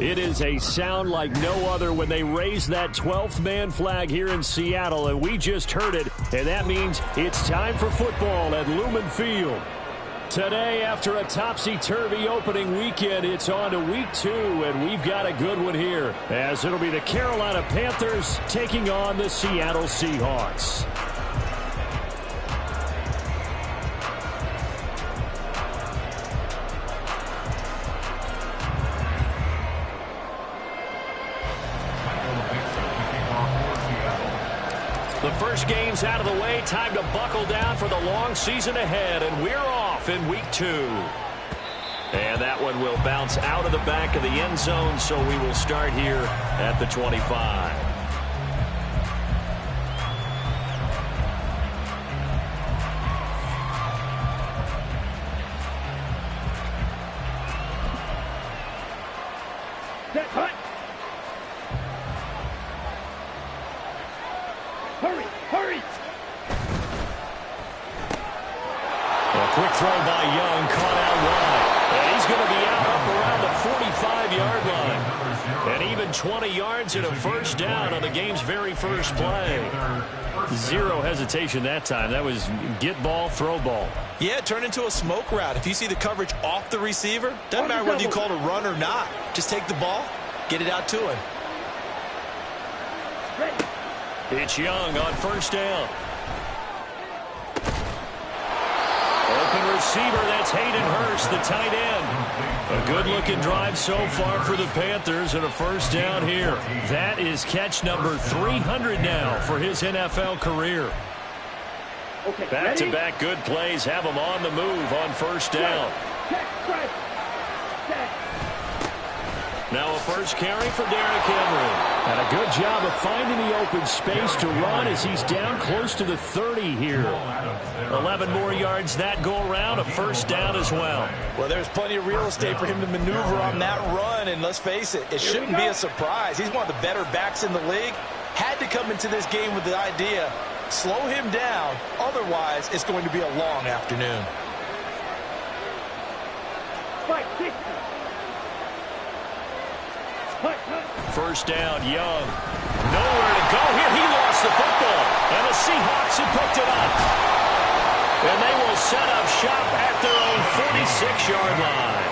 It is a sound like no other when they raise that 12th man flag here in Seattle, and we just heard it, and that means it's time for football at Lumen Field. Today, after a topsy-turvy opening weekend, it's on to week 2, and we've got a good one here, as it'll be the Carolina Panthers taking on the Seattle Seahawks. The first game's out of the way. Time to buckle down for the long season ahead, and we're off in week 2. And that one will bounce out of the back of the end zone, so we will start here at the 25. Quick throw by Young, caught out wide. And he's going to be out up around the 45-yard line. And even 20 yards and a first down on the game's very first play. Zero hesitation that time. That was get ball, throw ball. Yeah, it turned into a smoke route. If you see the coverage off the receiver, doesn't matter whether you call it a run or not. Just take the ball, get it out to him. It's Young on first down. Open receiver, that's Hayden Hurst, the tight end. A good-looking drive so far for the Panthers and a first down here. That is catch number 300 now for his NFL career. Back-to-back good plays have him on the move on first down. Now a first carry for Derrick Henry. And a good job of finding the open space to run as he's down close to the 30 here. 11 more yards that go around, a first down as well. Well, there's plenty of real estate for him to maneuver on that run, and let's face it, it shouldn't be a surprise. He's one of the better backs in the league. Had to come into this game with the idea, slow him down, otherwise it's going to be a long afternoon. First down, Young. Nowhere to go here. He lost the football. And the Seahawks have picked it up. And they will set up shop at their own 46-yard line.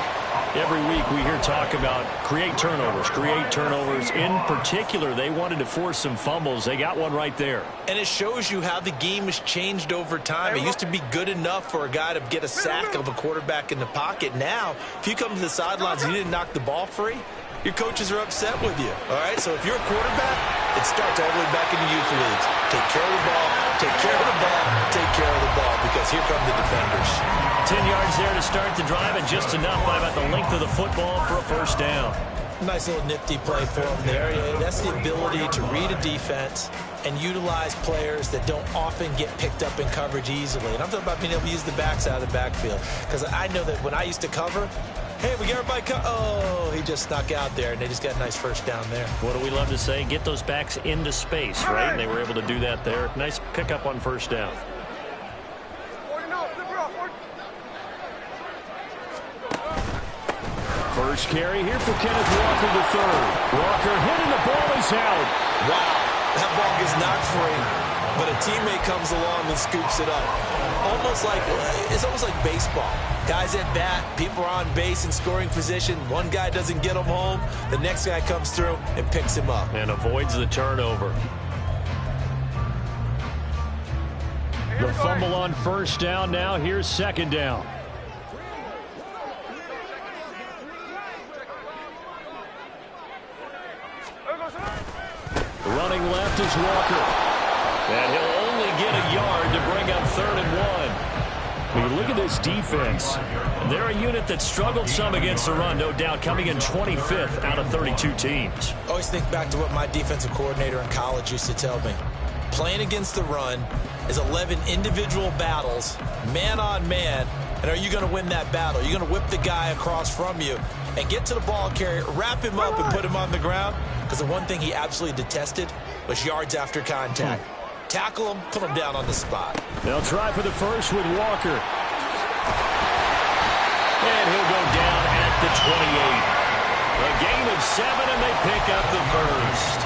Every week we hear talk about create turnovers. In particular, they wanted to force some fumbles. They got one right there. And it shows you how the game has changed over time. It used to be good enough for a guy to get a sack of a quarterback in the pocket. Now, if you come to the sidelines and you didn't knock the ball free, your coaches are upset with you, all right? So if you're a quarterback, it starts all the way back in the youth leagues. Take care of the ball, take care of the ball, take care of the ball, because here come the defenders. 10 yards there to start the drive, and just enough by about the length of the football for a first down. Nice little nifty play for him there. That's the ability to read a defense and utilize players that don't often get picked up in coverage easily. And I'm talking about being able to use the backs out of the backfield, because I know that when I used to cover, hey, we got everybody oh, he just snuck out there, and they just got a nice first down there. What do we love to say? Get those backs into space, right? And they were able to do that there. Nice pickup on first down. First carry here for Kenneth Walker III. Walker hitting the ball is out. Wow, that ball gets knocked free, but a teammate comes along and scoops it up. It's almost like baseball. Guys at bat, people are on base in scoring position. One guy doesn't get him home. The next guy comes through and picks him up. And avoids the turnover. The fumble on first down now. Here's second down. Running left is Walker. And he'll only get a yard to bring up 3rd and 1. When you look at this defense, they're a unit that struggled some against the run, no doubt, coming in 25th out of 32 teams. Always think back to what my defensive coordinator in college used to tell me. Playing against the run is 11 individual battles, man on man, and are you going to win that battle? You're going to whip the guy across from you and get to the ball carrier, wrap him up, and put him on the ground, because the one thing he absolutely detested was yards after contact. Tackle him, put him down on the spot. They'll try for the first with Walker. And he'll go down at the 28. A gain of 7, and they pick up the first.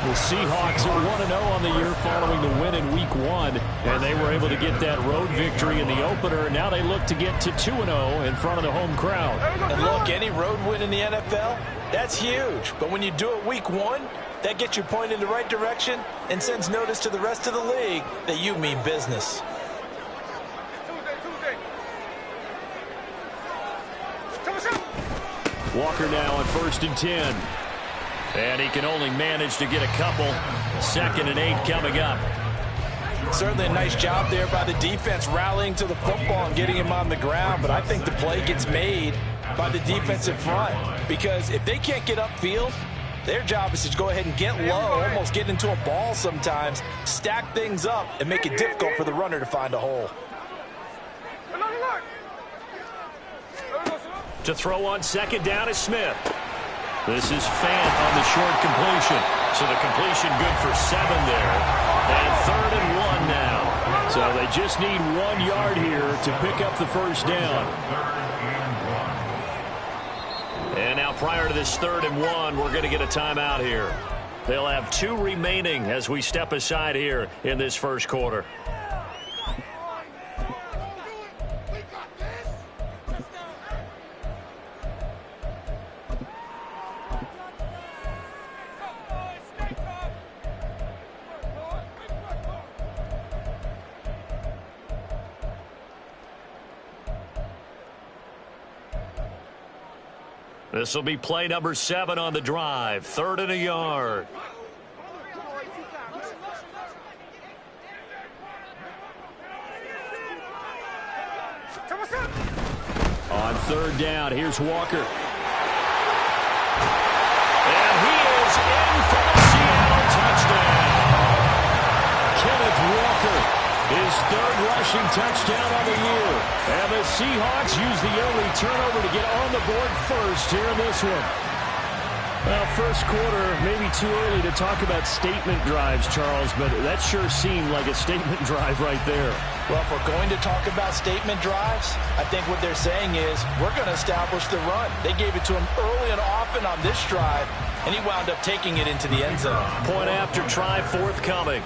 The Seahawks are 1-0 on the year following the win in Week 1, and they were able to get that road victory in the opener, and now they look to get to 2-0 in front of the home crowd. And look, any road win in the NFL, that's huge. But when you do it Week 1, that gets you pointed in the right direction and sends notice to the rest of the league that you mean business. Walker now on 1st and 10. And he can only manage to get a couple. 2nd and 8 coming up. Certainly a nice job there by the defense rallying to the football and getting him on the ground. But I think the play gets made by the defensive front. Because if they can't get upfield, their job is to go ahead and get low, almost get into a ball sometimes, stack things up, and make it difficult for the runner to find a hole. To throw on 2nd down is Smith. This is Fant on the short completion. So the completion good for 7 there. And 3rd and 1 now. So they just need 1 yard here to pick up the first down. And now prior to this 3rd and 1, we're going to get a timeout here. They'll have 2 remaining as we step aside here in this first quarter. This will be play number 7 on the drive. 3rd and a yard. On 3rd down, here's Walker. And he is in for the Seattle touchdown. Kenneth Walker, his 3rd rushing touchdown of the year. And the Seahawks use the early turnover to get on the board first here in this one. Well, first quarter, maybe too early to talk about statement drives, Charles, but that sure seemed like a statement drive right there. Well, if we're going to talk about statement drives, I think what they're saying is we're going to establish the run. They gave it to him early and often on this drive, and he wound up taking it into the end zone. Point after try forthcoming.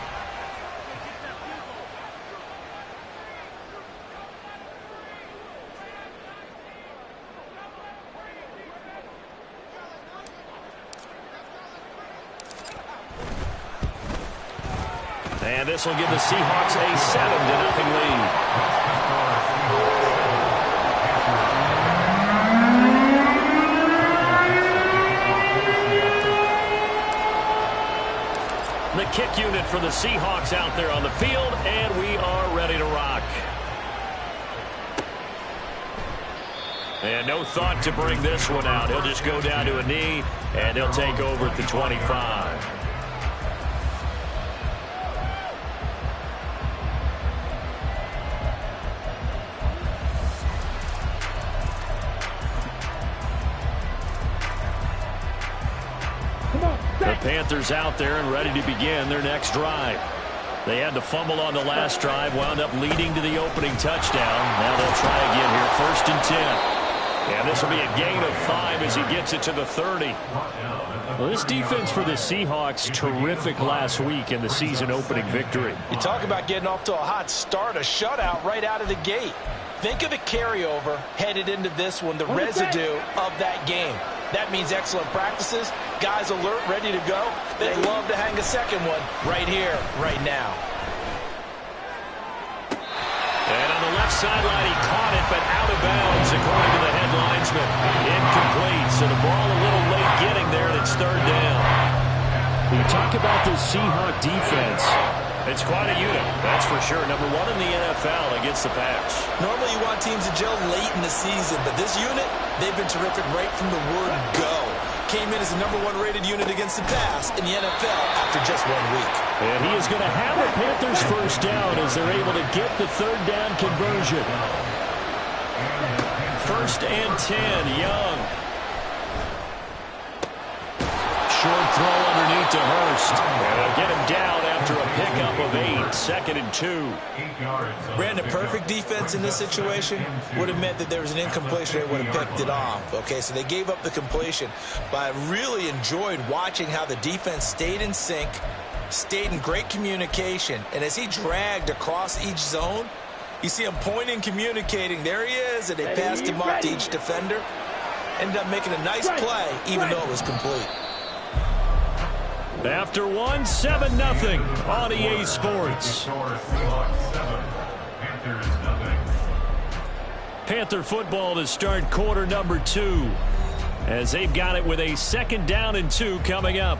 And this will give the Seahawks a 7-0 lead. The kick unit for the Seahawks out there on the field, and we are ready to rock. And no thought to bring this one out. He'll just go down to a knee, and he'll take over at the 25. The Panthers out there and ready to begin their next drive. They had to fumble on the last drive, wound up leading to the opening touchdown. Now they'll try again here, 1st and 10. And this will be a gain of 5 as he gets it to the 30. Well, this defense for the Seahawks, terrific last week in the season opening victory. You talk about getting off to a hot start, a shutout right out of the gate. Think of the carryover headed into this one, the residue of that game. That means excellent practices, guys alert, ready to go. They'd love to hang a second one right here, right now. And on the left sideline, he caught it, but out of bounds, according to the head linesman. Incomplete, so the ball a little late getting there, and it's 3rd down. When you talk about this Seahawk defense, it's quite a unit, that's for sure. Number 1 in the NFL against the pass. Normally you want teams to gel late in the season, but this unit, they've been terrific right from the word go. Came in as the number 1 rated unit against the pass in the NFL after just 1 week. And he is going to have the Panthers first down as they're able to get the 3rd down conversion. 1st and 10, Young. Short throw underneath to Hurst. And they'll get him down after after a pickup of 8, 2nd and 2. Brandon, perfect defense in this situation would have meant that there was an incompletion. They would have picked it off. Okay, so they gave up the completion. But I really enjoyed watching how the defense stayed in sync, stayed in great communication. And as he dragged across each zone, you see him pointing, communicating. There he is, and they passed him up to each defender. Ended up making a nice play, even though it was complete. After 1, 7-0 on EA Sports. Panther football to start quarter number 2, as they've got it with a 2nd down and 2 coming up.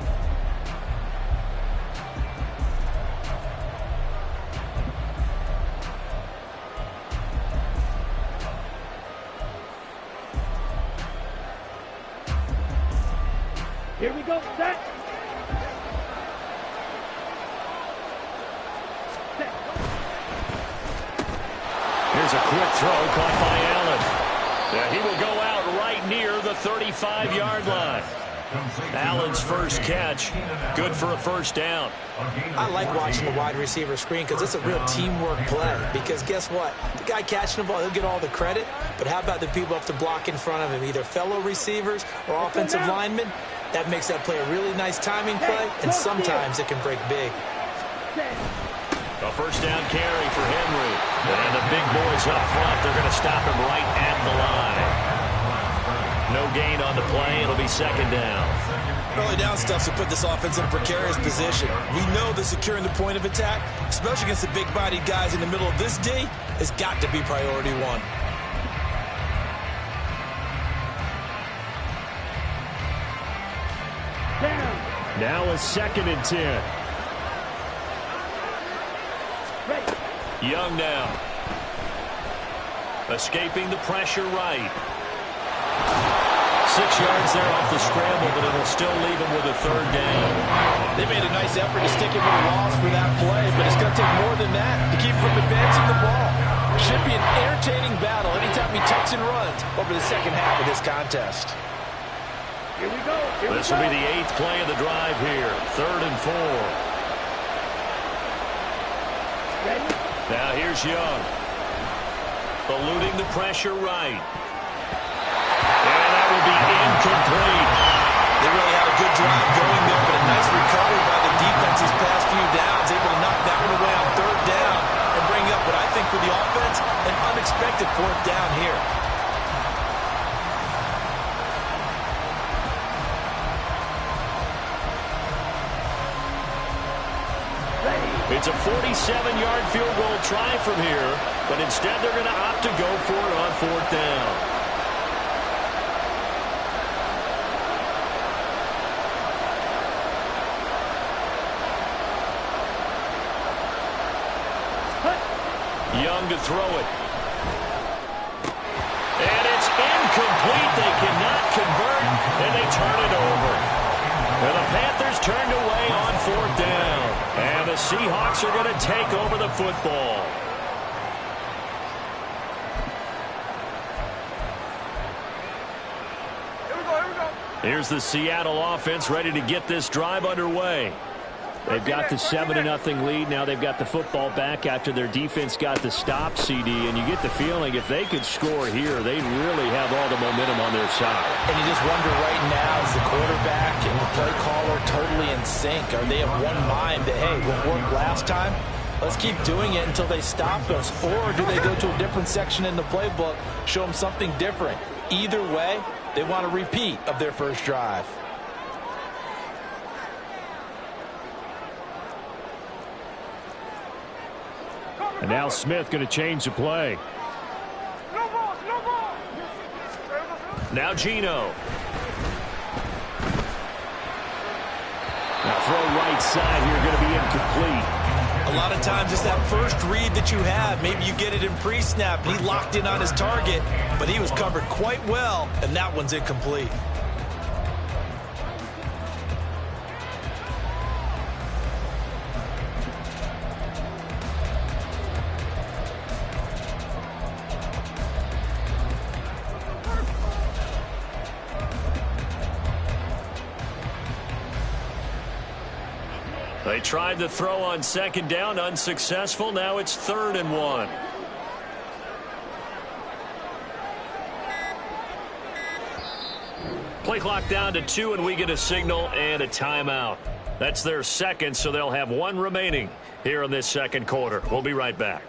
Here we go, set. Here's a quick throw caught by Allen. He will go out right near the 35-yard line. Allen's first catch, good for a 1st down. I like watching the wide receiver screen because it's a real teamwork play. Because guess what? The guy catching the ball, he'll get all the credit. But how about the people up to block in front of him, either fellow receivers or offensive linemen? That makes that play a really nice timing play, and sometimes it can break big. A 1st down carry for Henry. And the big boys up front, they're going to stop him right at the line. No gain on the play. It'll be 2nd down. Early down stuff to put this offense in a precarious position. We know that securing the point of attack, especially against the big-bodied guys in the middle of this D, has got to be priority 1. Now a 2nd and 10. Young now. Escaping the pressure right. 6 yards there off the scramble, but it'll still leave him with a 3rd down. They made a nice effort to stick him with a loss for that play, but it's going to take more than that to keep from advancing the ball. Should be an entertaining battle anytime he tucks and runs over the 2nd half of this contest. Here we go. This will be the 8th play of the drive here. 3rd and 4. Ready? Now here's Young. Eluding the pressure right. And that will be incomplete. They really had a good drive going there, but a nice recovery by the defense these past few downs, able to knock that one away on 3rd down and bring up what I think for the offense, an unexpected 4th down here. It's a 47-yard field goal try from here, but instead they're going to opt to go for it on 4th down. Young to throw it. And it's incomplete. They cannot convert, and they turn it over. And the Panthers turned away on 4th down. And the Seahawks are going to take over the football. Here's the Seattle offense ready to get this drive underway. They've got the 7-0 lead. Now they've got the football back after their defense got the stop, CD. And you get the feeling if they could score here, they'd really have all the momentum on their side. And you just wonder right now, is the quarterback and the play caller totally in sync? Are they of one mind that, hey, what worked last time? Let's keep doing it until they stop us. Or do they go to a different section in the playbook, show them something different? Either way, they want a repeat of their first drive. And now Smith going to change the play. Now Gino. Now throw right side here going to be incomplete. A lot of times it's that first read that you have. Maybe you get it in pre-snap. He locked in on his target, but he was covered quite well, and that one's incomplete. They tried to throw on second down, unsuccessful. Now it's 3rd and 1. Play clock down to 2, and we get a signal and a timeout. That's their second, so they'll have 1 remaining here in this second quarter. We'll be right back.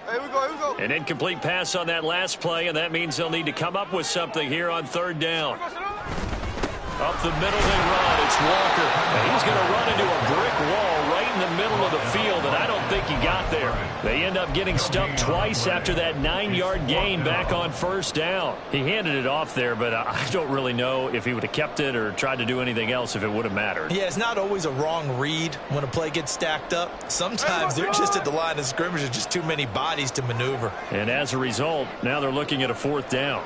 Here we go. An incomplete pass on that last play, and that means they'll need to come up with something here on 3rd down. Up the middle they run. It's Walker. And he's going to run into a brick wall right in the middle of the field, and I don't think he got there. They end up getting stumped twice after that 9-yard gain back on 1st down. He handed it off there, but I don't really know if he would have kept it or tried to do anything else if it would have mattered. Yeah, it's not always a wrong read when a play gets stacked up. Sometimes they're just at the line of scrimmage. There's just too many bodies to maneuver. And as a result, now they're looking at a 4th down.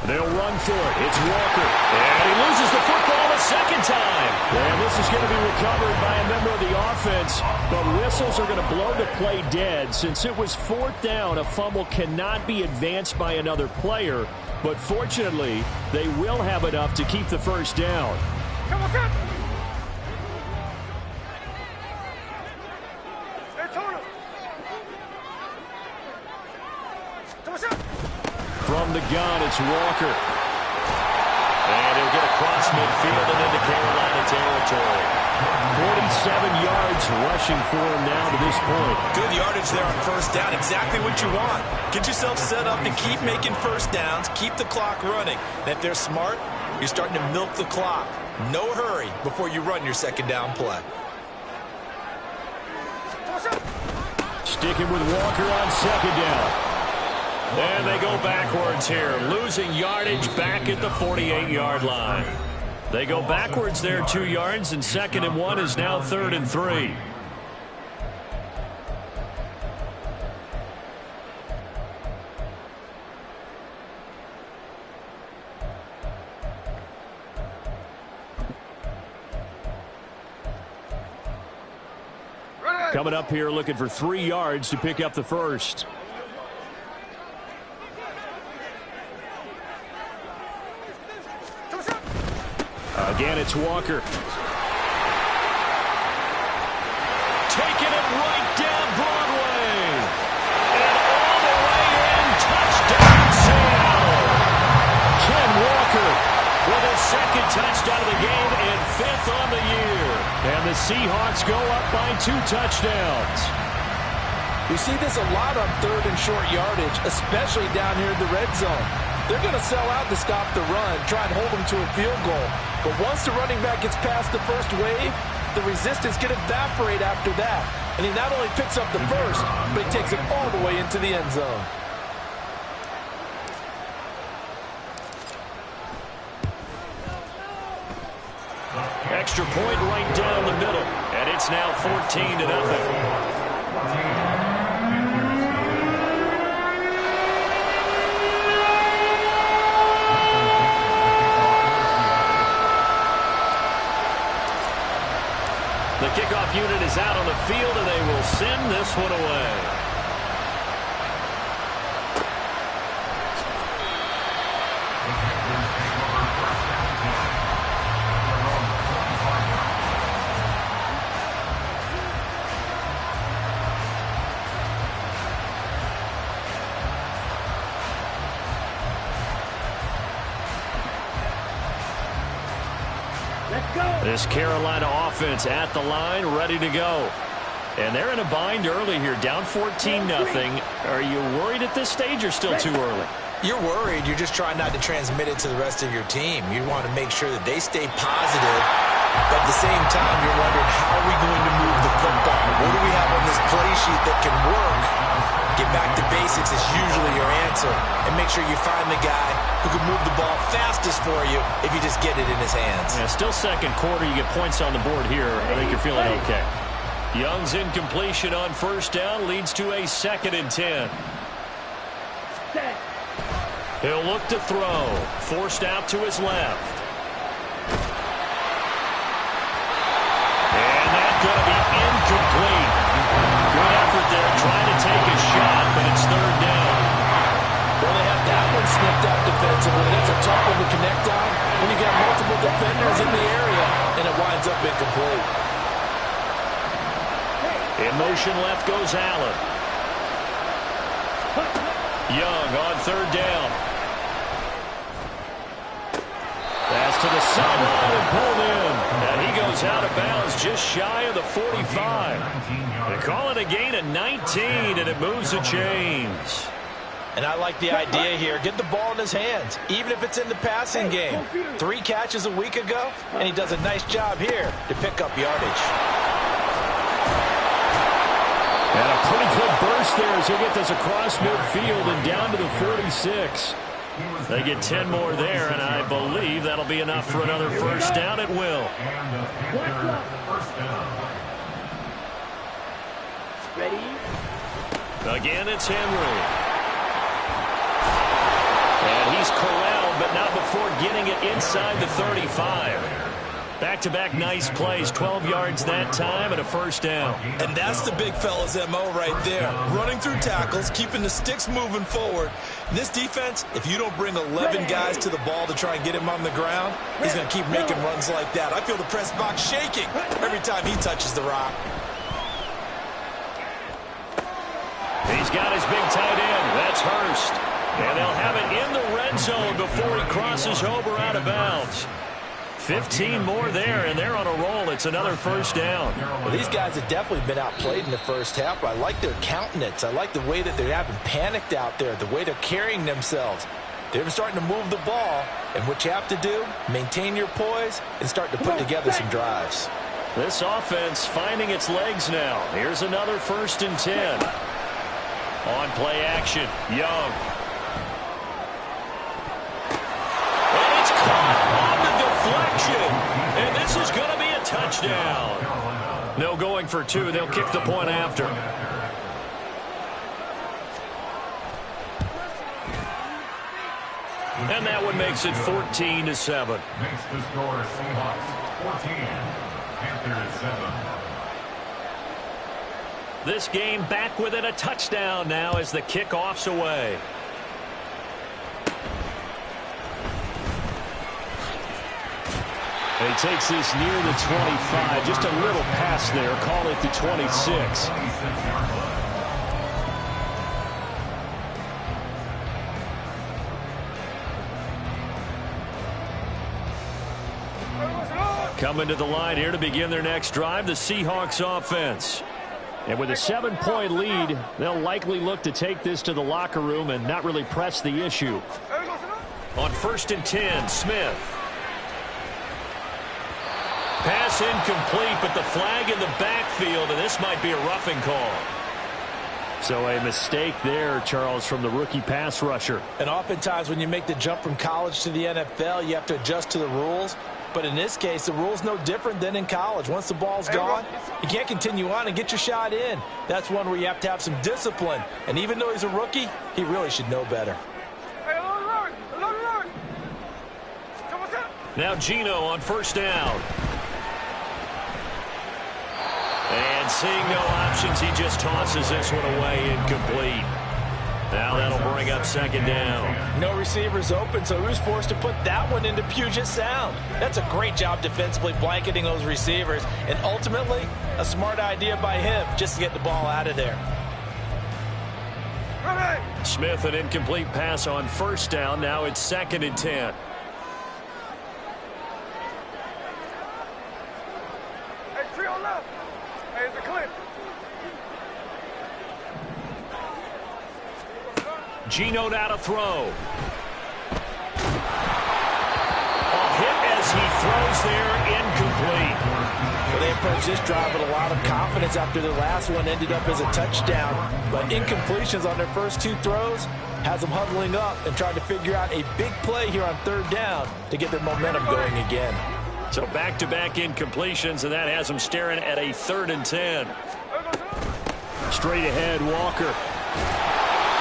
They'll run for it. It's Walker. And he loses the football a second time. And this is going to be recovered by a member of the offense. But whistles are going to blow the play dead. Since it was 4th down, a fumble cannot be advanced by another player. But fortunately, they will have enough to keep the 1st down. Come on. From the gun, it's Walker. And he'll get across midfield and into Carolina territory. 47 yards rushing for him now to this point. Good yardage there on 1st down. Exactly what you want. Get yourself set up to keep making 1st downs. Keep the clock running. And if they're smart, you're starting to milk the clock. No hurry before you run your 2nd down play. Sticking with Walker on 2nd down. And they go backwards here, losing yardage back at the 48-yard line. They go backwards there 2 yards, and 2nd and 1 is now 3rd and 3. Coming up here looking for 3 yards to pick up the 1st. Again, it's Walker. Taking it right down Broadway. And all the way in. Touchdown, Seattle. Ken Walker with his 2nd touchdown of the game and 5th on the year. And the Seahawks go up by 2 touchdowns. We see this a lot on 3rd and short yardage, especially down here in the red zone. They're going to sell out to stop the run, try and hold them to a field goal. But once the running back gets past the first wave, the resistance can evaporate after that. And he not only picks up the first, but he takes it all the way into the end zone. Extra point right down the middle. And it's now 14-0. The kickoff unit is out on the field, and they will send this one away. This Carolina offense at the line, ready to go. And they're in a bind early here, down 14-0. Are you worried at this stage or still too early? You're worried. You're just trying not to transmit it to the rest of your team. You want to make sure that they stay positive. But at the same time, you're wondering, how are we going to move the football? What do we have on this play sheet that can work? Get back to basics is usually your answer. And make sure you find the guy who can move the ball fastest for you if you just get it in his hands. Yeah, still second quarter. You get points on the board here. I think you're feeling okay. Young's incompletion on 1st down leads to a 2nd and 10. He'll look to throw. Forced out to his left. And that's going to be incomplete. Good effort there trying to take a shot, but it's third down. Well, they have that one snipped out defensively. That's a tough one to connect on when you got multiple defenders in the area, and it winds up incomplete. In motion left goes Allen. Young on third down. Pass to the sideline and pulled in. And he goes out of bounds just shy of the 45. They call it a gain of 19, and it moves the chains. And I like the idea here. Get the ball in his hands, even if it's in the passing game. 3 catches a week ago, and he does a nice job here to pick up yardage. And a pretty good burst there as he'll get this across midfield and down to the 46. They get 10 more there, and I believe that'll be enough for another first down. It will. Ready? Again, it's Henry. And he's corralled, but not before getting it inside the 35. Back-to-back nice plays, 12 yards that time and a first down. And that's the big fella's MO right there. Running through tackles, keeping the sticks moving forward. This defense, if you don't bring 11 guys to the ball to try and get him on the ground, he's going to keep making runs like that. I feel the press box shaking every time he touches the rock. He's got his big tight end. That's Hurst. And they'll have it in the red zone before he crosses over out of bounds. 15 more there, and they're on a roll. It's another first down. Well, these guys have definitely been outplayed in the first half. I like their countenance. I like the way that they're having panicked out there, the way they're carrying themselves. They're starting to move the ball, and what you have to do, maintain your poise and start to put together some drives. This offense finding its legs now. Here's another 1st and 10. On play action, Young. And it's caught on the deflection. And this is going to be a touchdown. No going for 2. They'll kick the point after. And that one makes it 14-7. Makes the score Seahawks 14, Panthers 7. This game back within a touchdown now as the kickoff's away. He takes this near the 25. Just a little pass there. Call it the 26. Coming to the line here to begin their next drive, the Seahawks offense. And with a 7-point lead, they'll likely look to take this to the locker room and not really press the issue. On 1st and 10, Smith. Pass incomplete, but the flag in the backfield, and this might be a roughing call. So a mistake there, Charles, from the rookie pass rusher. And oftentimes when you make the jump from college to the NFL, you have to adjust to the rules. But in this case, the rule's no different than in college. Once the ball's gone, you can't continue on and get your shot in. That's one where you have to have some discipline. And even though he's a rookie, he really should know better. Now Gino on 1st down. And seeing no options, he just tosses this one away incomplete. Now that'll bring up 2nd down. No receivers open, so he was forced to put that one into Puget Sound. That's a great job defensively blanketing those receivers, and ultimately a smart idea by him just to get the ball out of there. Smith, an incomplete pass on 1st down. Now it's 2nd and 10. Hey, tree on left. Hey, it's a clip. Gino now to throw. A hit as he throws there, incomplete. Well, they approached this drive with a lot of confidence after their last one ended up as a touchdown. But incompletions on their first 2 throws has them huddling up and trying to figure out a big play here on 3rd down to get their momentum going again. So back-to-back incompletions, and that has them staring at a 3rd and 10. Straight ahead, Walker.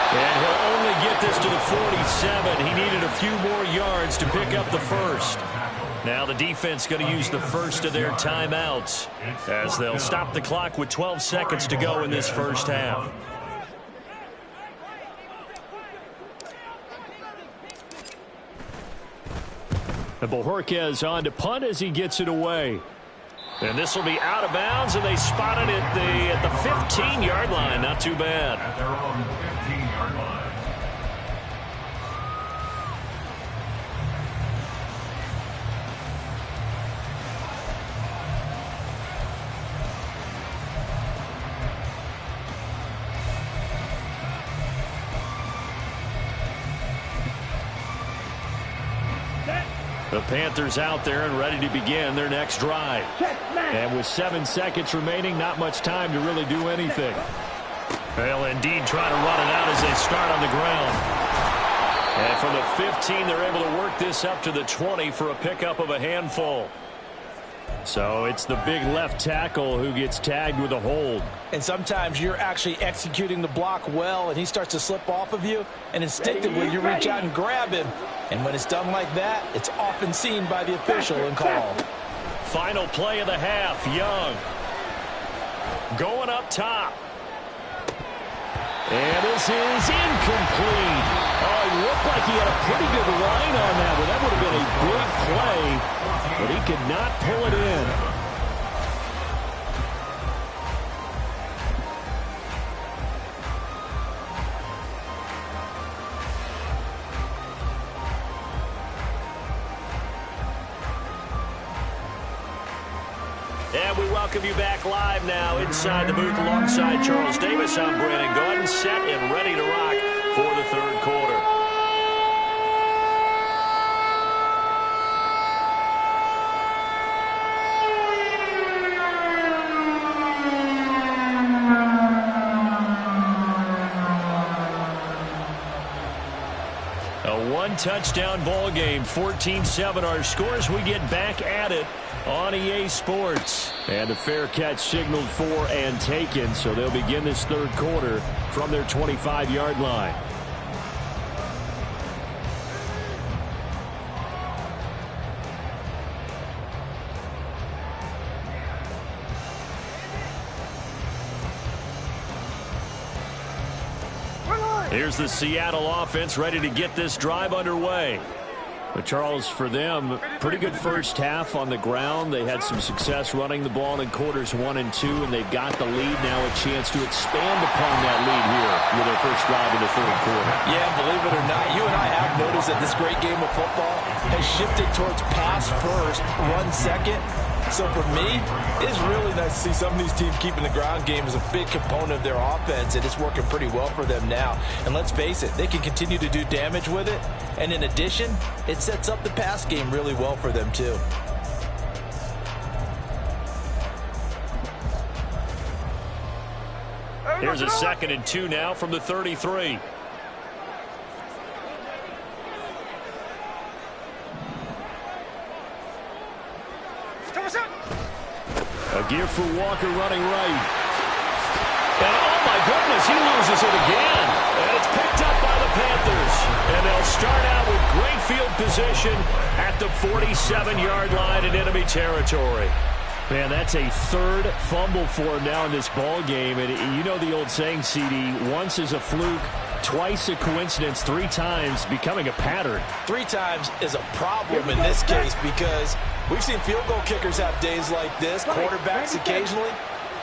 And he'll only get this to the 47. He needed a few more yards to pick up the first. Now the defense going to use the first of their timeouts as they'll stop the clock with 12 seconds to go in this first half. And Bojorquez on to punt as he gets it away. And this will be out of bounds, and they spot it at the 15-yard line. Not too bad. At their own 15-yard line. The Panthers out there and ready to begin their next drive. And with 7 seconds remaining, not much time to really do anything. Well, indeed, trying to run it out as they start on the ground. And from the 15, they're able to work this up to the 20 for a pickup of a handful. So it's the big left tackle who gets tagged with a hold. And sometimes you're actually executing the block well, and he starts to slip off of you, and instinctively you reach out and grab him. And when it's done like that, it's often seen by the official and called. Final play of the half, Young. Going up top. And this is incomplete. Oh, it looked like he had a pretty good line on that, but that would have been a big play, but he could not pull it in. And we welcome you back live now inside the booth alongside Charles Davis. I'm Brandon Gordon, set and ready to rock for the third quarter. A one-touchdown ball game, 14-7 our scores. We get back at it on EA Sports. And a fair catch signaled for and taken, so they'll begin this third quarter from their 25-yard line. Here's the Seattle offense ready to get this drive underway. But Charles, for them, pretty good first half on the ground. They had some success running the ball in quarters 1 and 2, and they've got the lead now, a chance to expand upon that lead here with their first drive in the third quarter. Yeah, believe it or not, you and I have noticed that this great game of football has shifted towards pass first, run second. So for me, it's really nice to see some of these teams keeping the ground game as a big component of their offense, and it's working pretty well for them now. And let's face it, they can continue to do damage with it. And in addition, it sets up the pass game really well for them too. Here's a 2nd and 2 now from the 33. A gear for Walker running right. And oh my goodness, he loses it again. And it's picked up by the Panthers. And they'll start out with great field position at the 47-yard line in enemy territory. Man, that's a third fumble for him now in this ball game. And you know the old saying, CD, once is a fluke, twice a coincidence, 3 times becoming a pattern. 3 times is a problem in this case because we've seen field goal kickers have days like this, quarterbacks occasionally.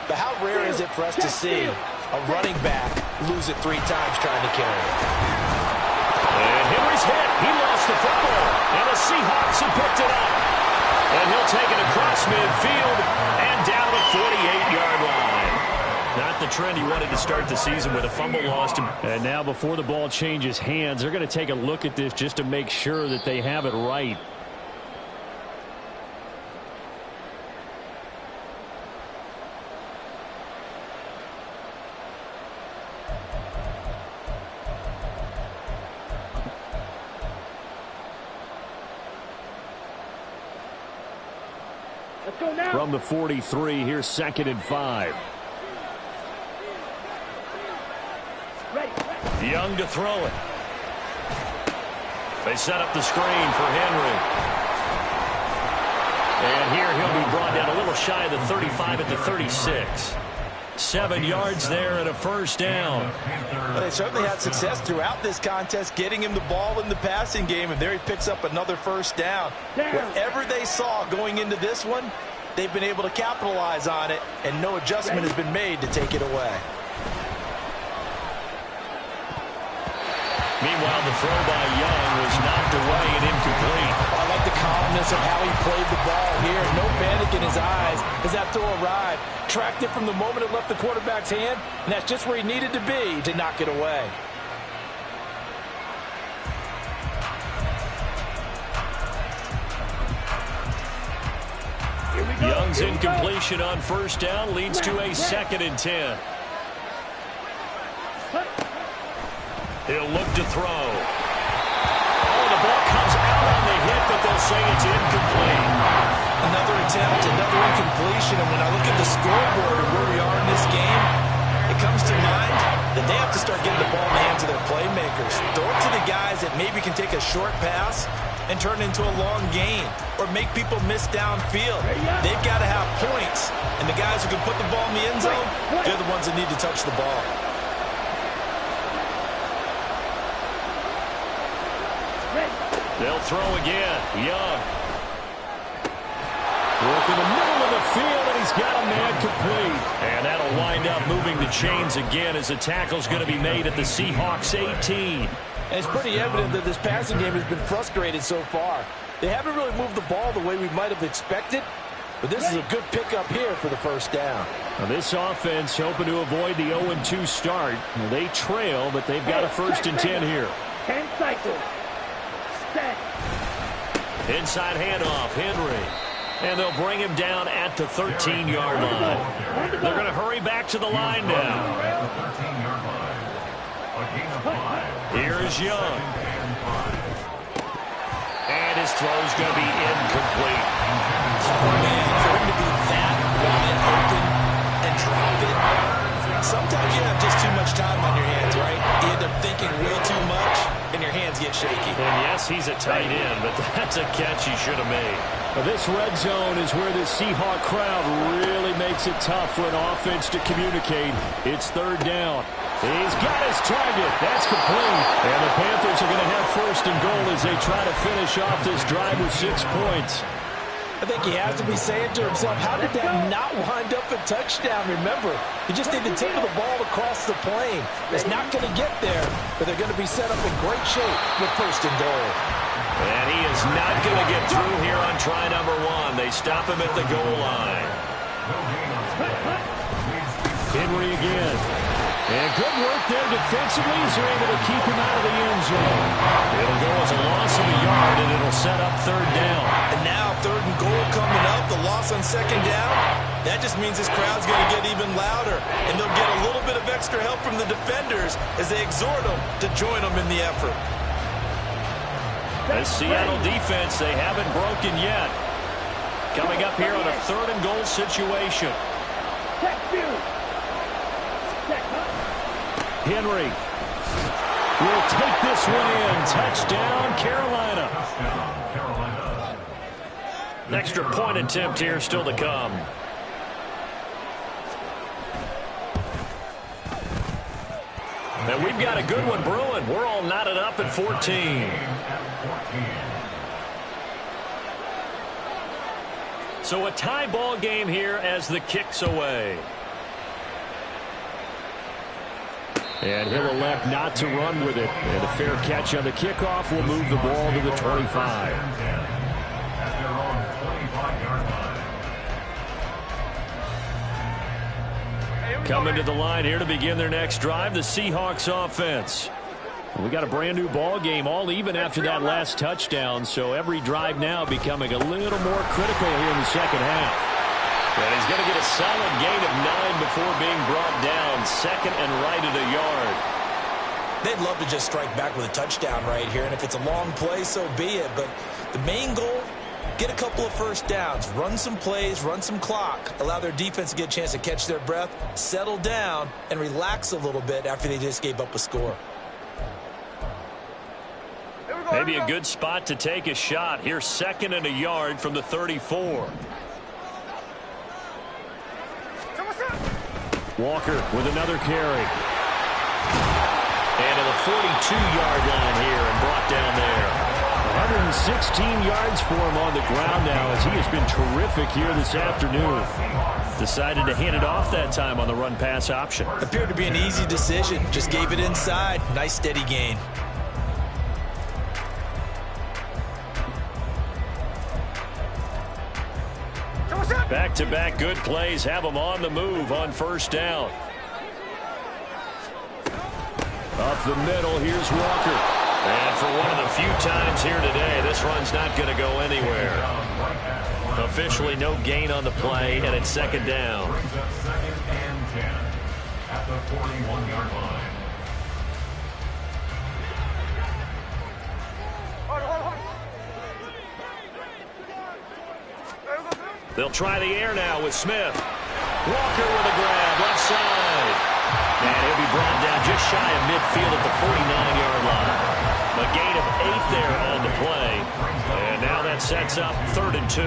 But how rare is it for us to see a running back lose it 3 times trying to carry it? And Henry's hit. He lost the football. And the Seahawks have picked it up. And he'll take it across midfield and down the 48-yard line. Not the trend he wanted to start the season with a fumble lost. And now before the ball changes hands, they're going to take a look at this just to make sure that they have it right. From the 43, here's 2nd and 5. Young to throw it. They set up the screen for Henry. And here he'll be brought down a little shy of the 35 at the 36. 7 yards there and a first down. Well, they certainly had success throughout this contest getting him the ball in the passing game, and there he picks up another first down. Whatever they saw going into this one, they've been able to capitalize on it, and no adjustment has been made to take it away. Meanwhile, the throw by Young was knocked away and incomplete. I like the calmness of how he played the ball here. No panic in his eyes as that throw arrived. Tracked it from the moment it left the quarterback's hand, and that's just where he needed to be to knock it away. Young's incompletion on first down leads to a 2nd and 10. He'll look to throw. Oh, the ball comes out on the hit, but they'll say it's incomplete. Another attempt, another incompletion, and when I look at the scoreboard and where we are in this game, it comes to mind that they have to start getting the ball in the hands of their playmakers. Throw it to the guys that maybe can take a short pass and turn it into a long gain or make people miss downfield. They've got to have points, and the guys who can put the ball in the end zone, they're the ones that need to touch the ball. They'll throw again. Young. Work in the middle of the field, and he's got a man complete. And that'll wind up moving the chains again as the tackle's going to be made at the Seahawks 18. And it's pretty evident that this passing game has been frustrated so far. They haven't really moved the ball the way we might have expected, but this is a good pickup here for the first down. Now this offense hoping to avoid the 0-2 start. Well, they trail, but they've got a 1st and 10 here. 10 cycles. Set. Inside handoff, Henry. And they'll bring him down at the 13-yard line. They're going to hurry back to the line now. Here is Young. And his throw's going to be incomplete. Man, for him to be that wide open and drop it, sometimes you have just too much time on your hands, right? You end up thinking way too much, and your hands get shaky. And yes, he's a tight end, but that's a catch he should have made. Now, this red zone is where the Seahawk crowd really makes it tough for an offense to communicate. It's 3rd down. He's got his target. That's complete. And the Panthers are going to have 1st and goal as they try to finish off this drive with 6 points. I think he has to be saying to himself, how did that not wind up a touchdown? Remember, he just did the tip of the ball across the plane. It's not going to get there, but they're going to be set up in great shape with 1st and goal. And he is not going to get through here on try number 1. They stop him at the goal line. Henry again. And good work there defensively as they're able to keep him out of the end zone. It'll go as a loss of a yard, and it'll set up 3rd down. And now 3rd and goal coming up, the loss on 2nd down. That just means this crowd's going to get even louder, and they'll get a little bit of extra help from the defenders as they exhort them to join them in the effort. This Seattle defense, they haven't broken yet. Coming up here on a 3rd and goal situation. Henry will take this one in. Touchdown, Carolina. An extra point attempt here still to come. And we've got a good one brewing. We're all knotted up at 14. So a tie ball game here as the kick's away. And he'll elect not to run with it. And a fair catch on the kickoff will move the ball to the 25. Coming to the line here to begin their next drive, the Seahawks offense. We got a brand new ball game, all even after that last touchdown. So every drive now becoming a little more critical here in the second half. And he's going to get a solid gain of 9 before being brought down. 2nd and right at a yard. They'd love to just strike back with a touchdown right here, and if it's a long play, so be it. But the main goal, get a couple of first downs, run some plays, run some clock, allow their defense to get a chance to catch their breath, settle down, and relax a little bit after they just gave up a score. Maybe a good spot to take a shot. Here's 2nd and a yard from the 34. Walker with another carry. And to the 42-yard line here and brought down there. 116 yards for him on the ground now as he has been terrific here this afternoon. Decided to hand it off that time on the run-pass option. Appeared to be an easy decision. Just gave it inside. Nice steady gain. Back-to-back good plays have them on the move on 1st down. Up the middle, here's Walker. And for one of the few times here today, this run's not going to go anywhere. Officially no gain on the play, and it's 2nd down. Brings up 2nd and 10 at the 41-yard line. They'll try the air now with Smith. Walker with a grab, left side. And he'll be brought down just shy of midfield at the 49-yard line. A gain of 8 there on the play. And now that sets up 3rd and 2.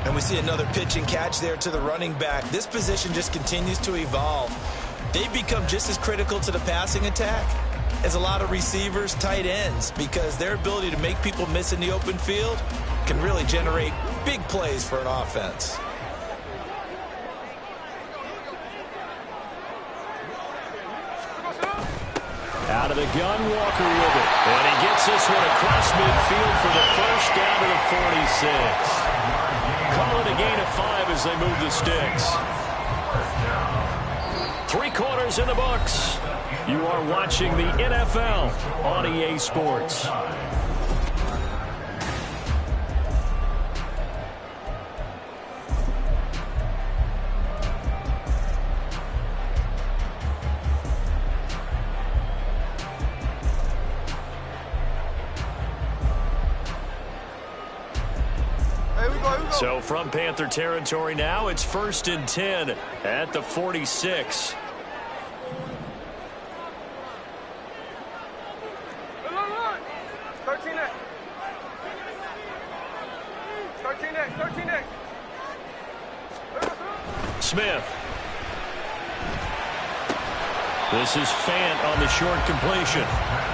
And we see another pitch and catch there to the running back. This position just continues to evolve. They've become just as critical to the passing attack as a lot of receivers, tight ends, because their ability to make people miss in the open field can really generate big plays for an offense. Out of the gun, Walker with it. And he gets this one across midfield for the 1st down to the 46. Call it a gain of 5 as they move the sticks. 3 quarters in the books. You are watching the NFL on EA Sports. So from Panther territory now, it's 1st and 10 at the 46. Smith. This is Fant on the short completion.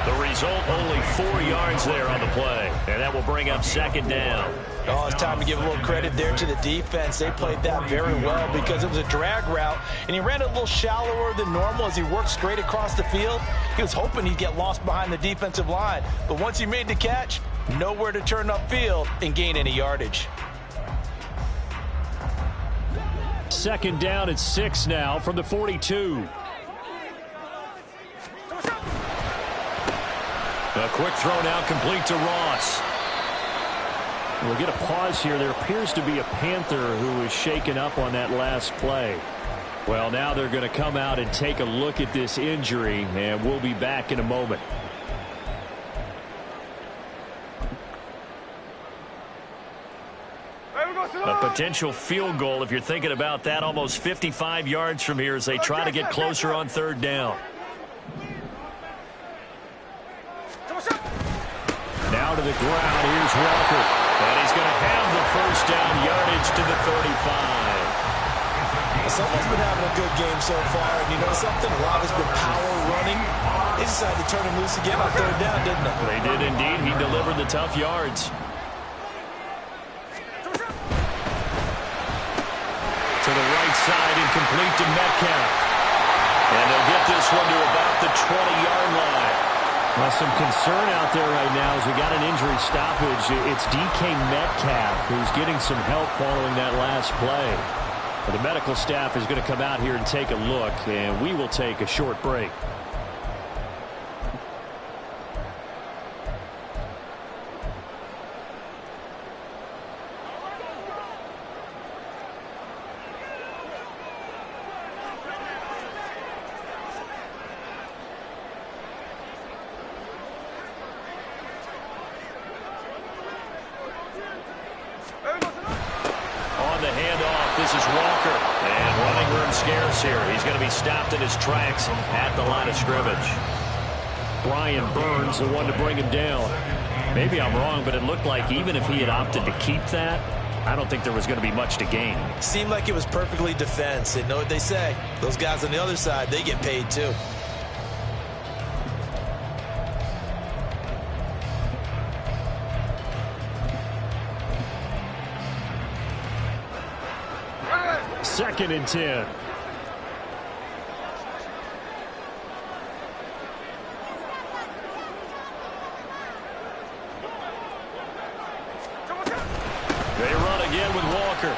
The result, only 4 yards there on the play. And that will bring up 2nd down. Oh, it's time to give a little credit there to the defense. They played that very well because it was a drag route, and he ran it a little shallower than normal as he worked straight across the field. He was hoping he'd get lost behind the defensive line, but once he made the catch, nowhere to turn upfield and gain any yardage. 2nd down at 6 now from the 42. A quick throw now complete to Ross. We'll get a pause here. There appears to be a Panther who is shaken up on that last play. Well, now they're going to come out and take a look at this injury, and we'll be back in a moment. A potential field goal, if you're thinking about that, almost 55 yards from here as they try to get closer on 3rd down. Now to the ground. Here's Walker. And he's going to have the 1st down yardage to the 35. Someone's been having a good game so far, and you know something? A lot has been power running. They decided to turn him loose again on 3rd down, didn't they? They did indeed. He delivered the tough yards. To the right side and complete to Metcalf. And they'll get this one to about the 20-yard line. Well, some concern out there right now as we got an injury stoppage. It's DK Metcalf who's getting some help following that last play. But the medical staff is going to come out here and take a look, and we will take a short break. Here. He's going to be stopped in his tracks at the line of scrimmage. Brian Burns, the one to bring him down. Maybe I'm wrong, but it looked like even if he had opted to keep that, I don't think there was going to be much to gain. Seemed like it was perfectly defense. And know what they say? Those guys on the other side, they get paid too. Second and 10. They run again with Walker.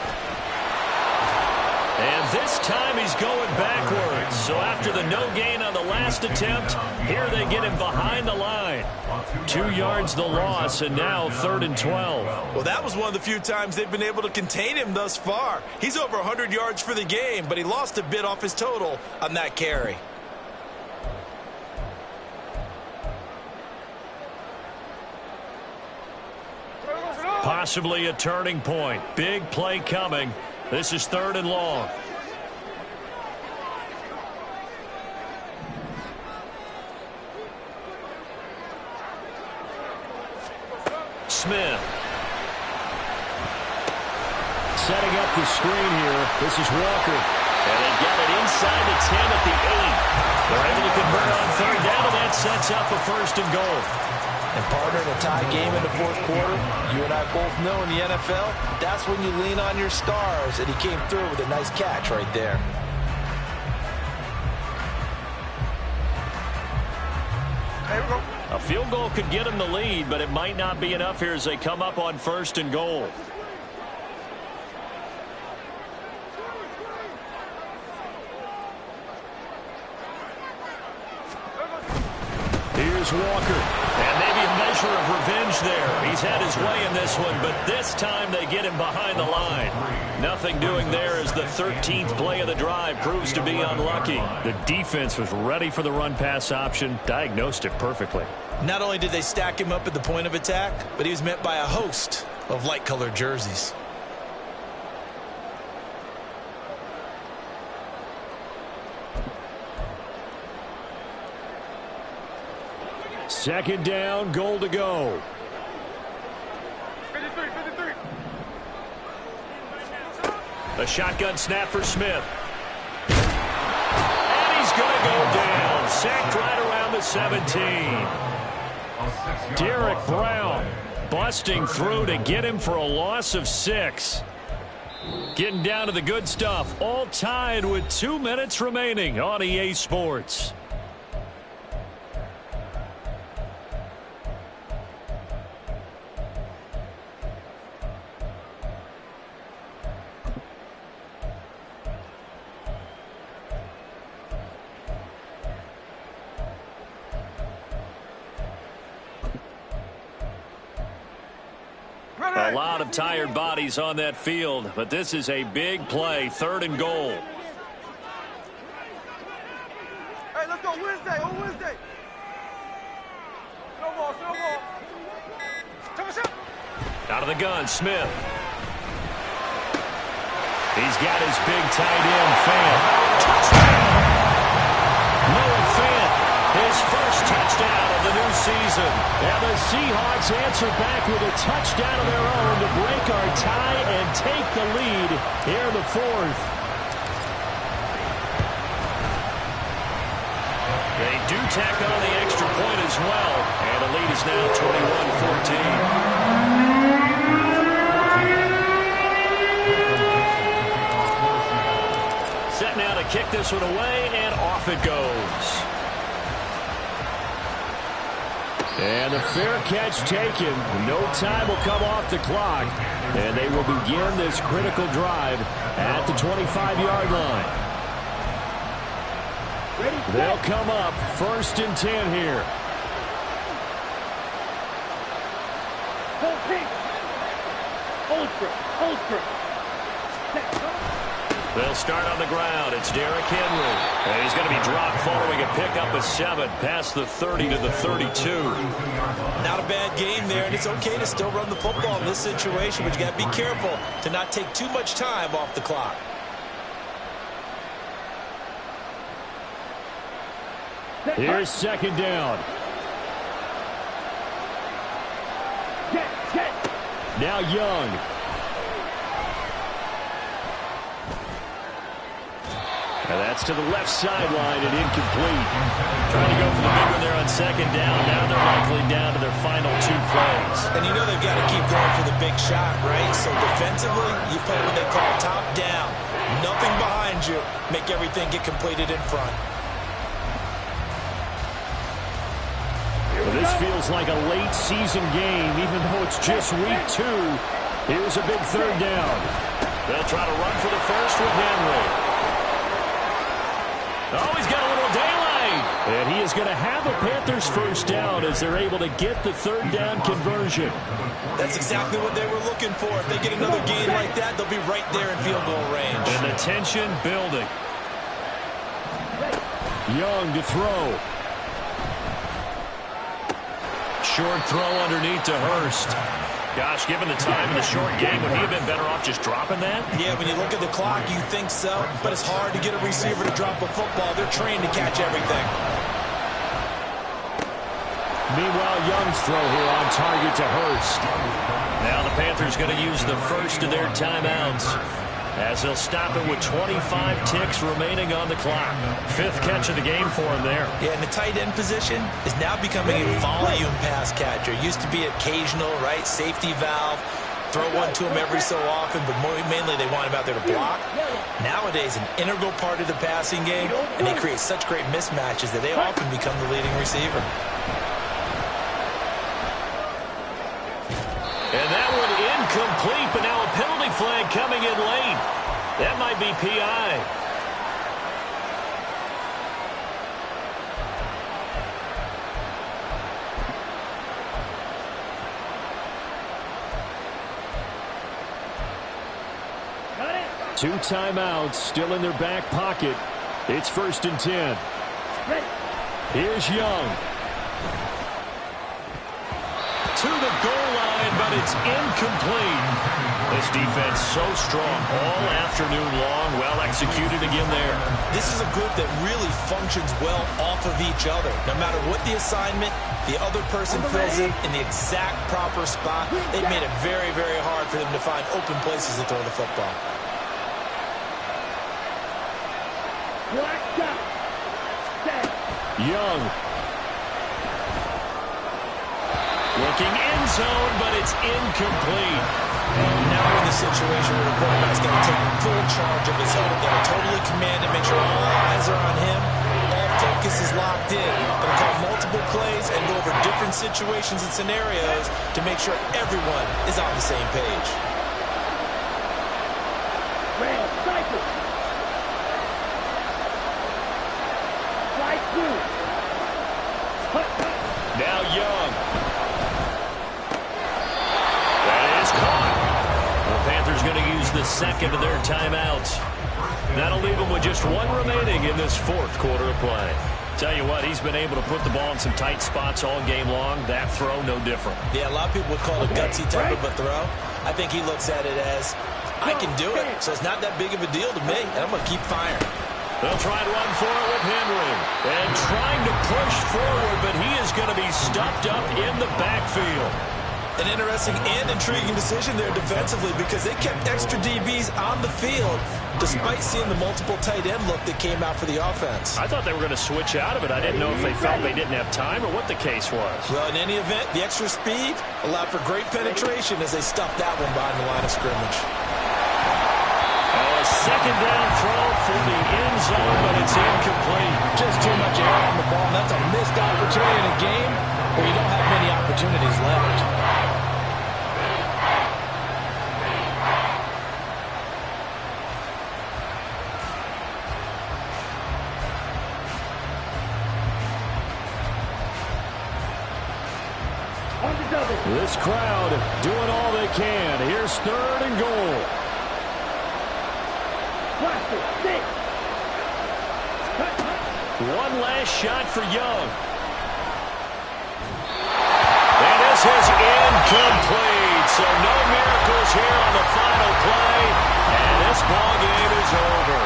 And this time he's going backwards. So after the no gain on the last attempt, here they get him behind the line. 2 yards the loss, and now 3rd and 12. Well, that was one of the few times they've been able to contain him thus far. He's over 100 yards for the game, but he lost a bit off his total on that carry. Possibly a turning point. Big play coming. This is 3rd and long. Smith. Setting up the screen here. This is Walker. And they've got it inside the 10 at the 8. They're able to convert on 3rd down, and that sets up a 1st and goal. And partner, in a tie game in the 4th quarter, you and I both know in the NFL, that's when you lean on your stars, and he came through with a nice catch right there. There we go. A field goal could get him the lead, but it might not be enough here as they come up on 1st and goal. Here's Walker. And maybe a measure of revenge there. He's had his way in this one, but this time they get him behind the line. Nothing doing there as the 13th play of the drive proves to be unlucky. The defense was ready for the run-pass option, diagnosed it perfectly. Not only did they stack him up at the point of attack, but he was met by a host of light-colored jerseys. Second down, goal to go. 53, 53. A shotgun snap for Smith. And he's going to go down. Sacked right around the 17. Derek Brown busting through to get him for a loss of 6. Getting down to the good stuff. All tied with 2 minutes remaining on EA Sports. A lot of tired bodies on that field, but this is a big play, 3rd and goal. Hey, let's go Wednesday, on Wednesday. Snowball, snowball. Out of the gun, Smith. He's got his big tight end, Fant. Touchdown! Noah Fant, his first touchdown of the new season. And the Seahawks answer back with a touchdown of their own to break our tie and take the lead here in the 4th. They do tack on the extra point as well, and the lead is now 21-14. Set now to kick this one away, and off it goes. And the fair catch taken. No time will come off the clock. And they will begin this critical drive at the 25-yard line. They'll come up 1st and 10 here. Hold pick. Hold grip. They'll start on the ground. It's Derrick Henry. And he's going to be dropped following a pickup of 7 past the 30 to the 32. Not a bad game there, and it's okay to still run the football in this situation, but you got to be careful to not take too much time off the clock. Here's 2nd down. Now Young. And that's to the left sideline and incomplete. Trying to go for the big one there on second down. Now they're likely down to their final 2 plays. And you know they've got to keep going for the big shot, right? So defensively, you play what they call top down. Nothing behind you. Make everything get completed in front. Well, this feels like a late season game, even though it's just week 2. Here's a big third down. They'll try to run for the first with Henry. Oh, he's got a little daylight. And he is going to have a Panthers first down as they're able to get the third down conversion. That's exactly what they were looking for. If they get another gain like that, they'll be right there in field goal range. And the tension building. Young to throw. Short throw underneath to Hurst. Gosh, given the time in the short game, would he have been better off just dropping that? Yeah, when you look at the clock, you think so. But it's hard to get a receiver to drop a football. They're trained to catch everything. Meanwhile, Young's throw here on target to Hurst. Now the Panthers going to use the first of their timeouts, as they'll stop it with 25 ticks remaining on the clock. 5th catch of the game for him there. Yeah, and the tight end position is now becoming a volume pass catcher. Used to be occasional, right? Safety valve. Throw one to him every so often, but mainly they want him out there to block. Nowadays, an integral part of the passing game, and they create such great mismatches that they often become the leading receiver. And that one incomplete, but now a penalty flag coming in late. That might be PI. Two timeouts still in their back pocket. It's 1st and 10. Here's Young. To the goal line, but it's incomplete. This defense so strong all afternoon long. Well executed again there. This is a group that really functions well off of each other. No matter what the assignment, the other person fills in the exact proper spot. They've made it very, very hard for them to find open places to throw the football. Young. Looking end zone, but it's incomplete. Now we're in the situation where the quarterback's got to take full charge of his head. Got to totally command it, make sure all eyes are on him. All focus is locked in. Going to call multiple plays and go over different situations and scenarios to make sure everyone is on the same page. Now Young. That is caught. The Panthers going to use the second of their timeouts. That'll leave them with just one remaining in this 4th quarter of play. Tell you what, he's been able to put the ball in some tight spots all game long. That throw, no different. Yeah, a lot of people would call it gutsy type of a throw. I think he looks at it as, I can do it, so it's not that big of a deal to me, and I'm going to keep firing. They'll try and run for it with Henry. And trying to push forward, but he is going to be stuffed up in the backfield. An interesting and intriguing decision there defensively because they kept extra DBs on the field despite seeing the multiple tight end look that came out for the offense. I thought they were going to switch out of it. I didn't know if they felt they didn't have time or what the case was. Well, in any event, the extra speed allowed for great penetration as they stuffed that one behind the line of scrimmage. A second down throw for the end zone, but it's incomplete. Just too much air on the ball. That's a missed opportunity in a game where you don't have many opportunities left. This crowd doing all they can. Here's 3rd and goal. One last shot for Young. And this is incomplete. So no miracles here on the final play. And this ball game is over.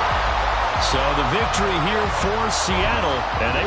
So the victory here for Seattle. And they